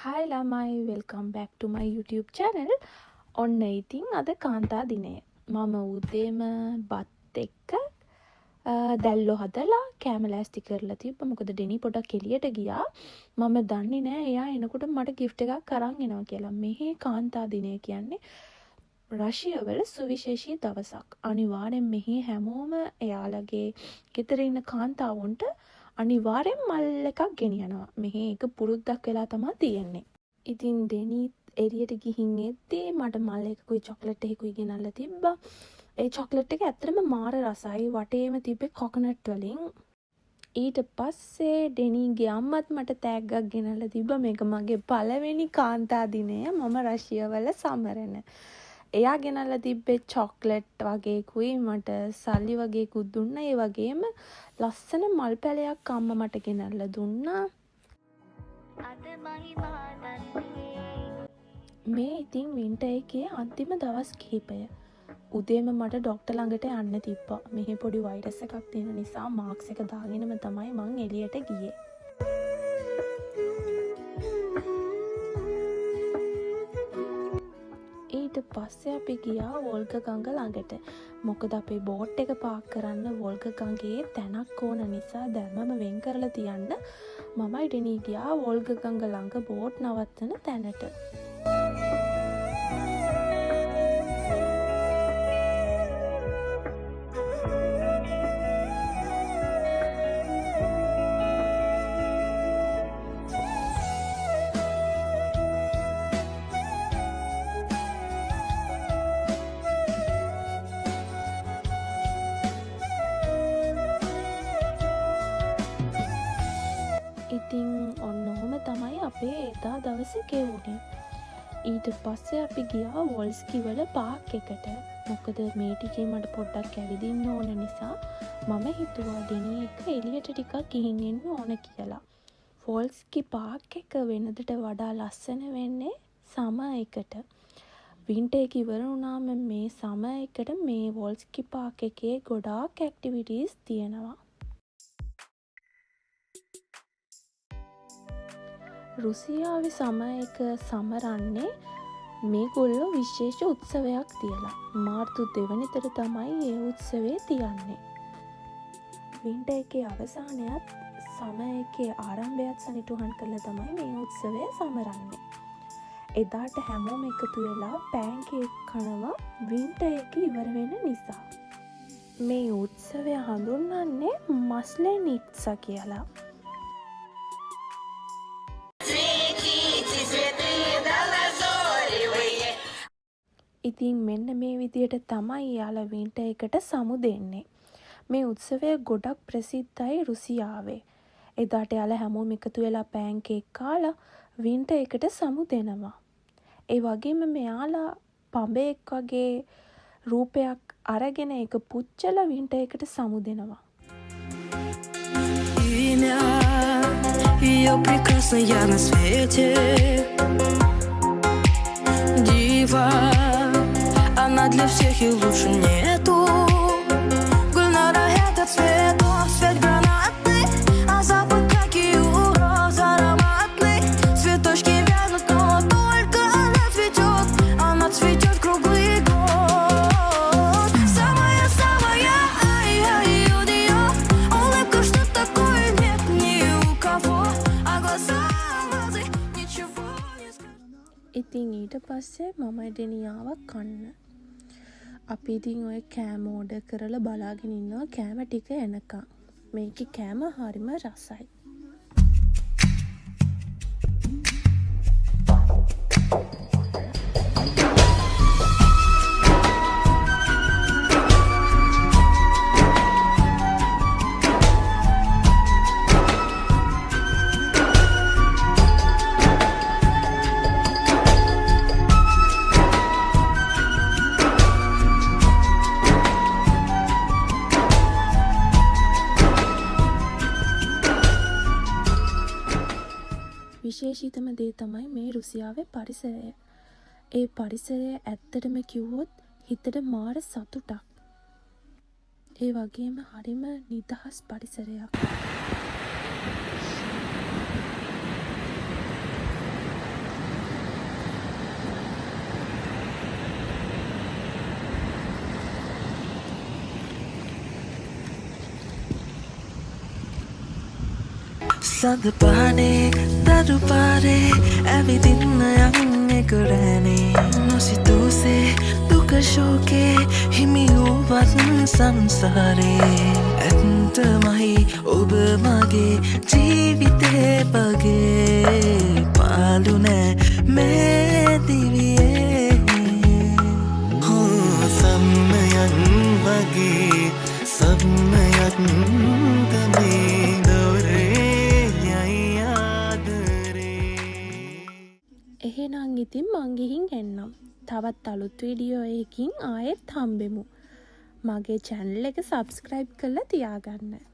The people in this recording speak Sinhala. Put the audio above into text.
Hi ළමයි welcome back to my YouTube channel. ඔන්න ඉතින් අද කාන්තා දිනය. මම උදේම බත් එක්ක දැල්ලෝ හදලා කෑම ලෑස්ති කරලා තිබ්බා. මොකද ඩෙනි පොඩක් එළියට ගියා. මම දන්නේ නෑ එයා එනකොට මට gift එකක් අරන් එනවා කියලා. මෙහි කාන්තා දිනය කියන්නේ රෂියාවල සුවිශේෂී දවසක්. අනිවාර්යෙන් මෙහි හැමෝම එයාලගේ ගෙදර ඉන්න කාන්තාවුන්ට අනිවාර්යෙන් මල් එකක් ගෙනියනවා. මෙහි එක පුරුද්දක් වෙලා තමයි තියෙන්නේ. ඉතින් ඩෙනි එළියට ගිහින් එද්දී මට මල් එකකුයි චොක්ලට් එකකුයි ගෙනල්ලා තිබ්බා. ඒ චොක්ලට් එක ඇත්තටම මාර රසයි. වටේම තිබ්බේ කොකනට් වලින්. ඊට පස්සේ ඩෙනිගේ අම්මත් මට තෑග්ගක් ගෙනල්ලා තිබ්බා. මේක මගේ පළවෙනි කාන්තා දිනය. මම රෂියාවල සමරන. එයා ගෙනල්ලා තිබ්බේ චොක්ලට් වගේකුයි මට සල්ලි වගේකුත් දුන්නා. ඒ වගේම ලස්සන මල් පැලයක් අම්මා මට ගෙනල්ලා දුන්නා. මේ ඉතින් වින්ටර් එකේ අන්තිම දවස් කිහිපය. උදේම මට ඩොක්ටර් ළඟට යන්න තිබ්බා. මෙහි පොඩි වෛරස් එකක් තියෙන නිසා මාස්ක් එක දාගෙනම තමයි මං එළියට ගියේ. ඊට පස්සේ අපි ගියා වෝල්ග ගඟ ළඟට. මොකද අපේ බෝට් එක පාක් කරන්න වෝල්ග ගඟේ තැනක් ඕන නිසා දැම්මම වෙන් කරලා තියන්න මමයි ඩෙනි ගියා වෝල්ග ගඟ ළඟ බෝට් නවත්තන තැනට. ඉතින් ඔන්න ඔහොම තමයි අපේ එදා දවසේ ගෙවුනේ. ඊට පස්සේ අපි ගියා වොල්ස්කි වල පාක් එකට. මොකද මේ ටිකේ මට පොඩ්ඩක් ඇවිදින්න ඕන නිසා මම හිතුවා ඩෙනි එක එළියට ටිකක් ගිහින් එන්න ඕන කියලා. වොල්ස්කි පාක් එක වෙනදට වඩා ලස්සන වෙන්නේ සමර් එකට. වින්ටර් එක ඉවර වුණාම මේ සමර් එකට මේ වොල්ස්කි පාක් එකේ ගොඩාක් ඇක්ටිවිටීස් තියෙනවා. රුසියාවේ සමර් එක සමරන්නේ මේගොල්ලෝ විශේෂ උත්සවයක් තියලා. මාර්තු 2 වෙනිදට තමයි ඒ උත්සවය තියන්නේ. වින්ටර් එකේ අවසානයත් සමර් එකේ ආරම්භයත් සනිටුහන් කරලා තමයි මේ උත්සවය සමරන්නේ. එදාට හැමෝම එකතු වෙලා පෑන්කේක් කනවා වින්ටර් එක ඉවර වෙන නිසා. මේ උත්සවය හඳුන්වන්නේ මස්ලෙනිට්සා කියලා. ඉතින් මෙන්න මේ විදියට තමයි යාලා වින්ටර් එකට සමු දෙන්නේ. මේ උත්සවය ගොඩක් ප්‍රසිද්ධයි රුසියාවේ. එදාට යාලා හැමෝම එකතු වෙලා පෑන්කේක් කාලා වින්ටර් එකට සමු දෙනවා. ඒ වගේම මෙයාලා පඹයක් වගේ රූපයක් අරගෙන ඒක පුච්චලා වින්ටර් එකට සමු දෙනවා. Её прекрасная на свете Дива, она для всех и лучше нету Гульнара это цветов, цвет гранатный А запах как и у роз ароматный Цветочки вянут, но только она цветет круглый год Самая-самая, ай-ай, у неё улыбка, что такое нет ни у кого А глаза алмазы, ничего не скажут ඉතින් ඊට පස්සේ මම ඩෙනියාව කන්න. අපි ඉතින් ඔය කෑම ඕඩර් කරලා බලාගෙන ඉන්නවා කෑම ටික එනකම්. මේකේ කෑම හරිම රසයි. විශේෂිතම දේ තමයි මේ රුසියාවේ පරිසරය. ඒ පරිසරය ඇත්තටම කිව්වොත් හිතට මාර සතුටක්. ඒ වගේම හරිම නිදහස් පරිසරයක්. සඳ පානේ දරු පාරේ ඇවිදින්න යන්නේ කරෑනේ නොසිතූසේ දුක ශෝකේ හිමි වූවත් සංසාරේ ඇත්තමයි ඔබ මගේ ජීවිතේ වගේ පාලු නෑ මේ දිවියේ සම්මයන් වගේ සම්මයක් තනේ එහෙනම් ඉතින් මං ගිහින් එන්නම්. තවත් අලුත් වීඩියෝ එකකින් ආයෙත් හම්බෙමු. මගේ channel එක subscribe කරලා තියාගන්න.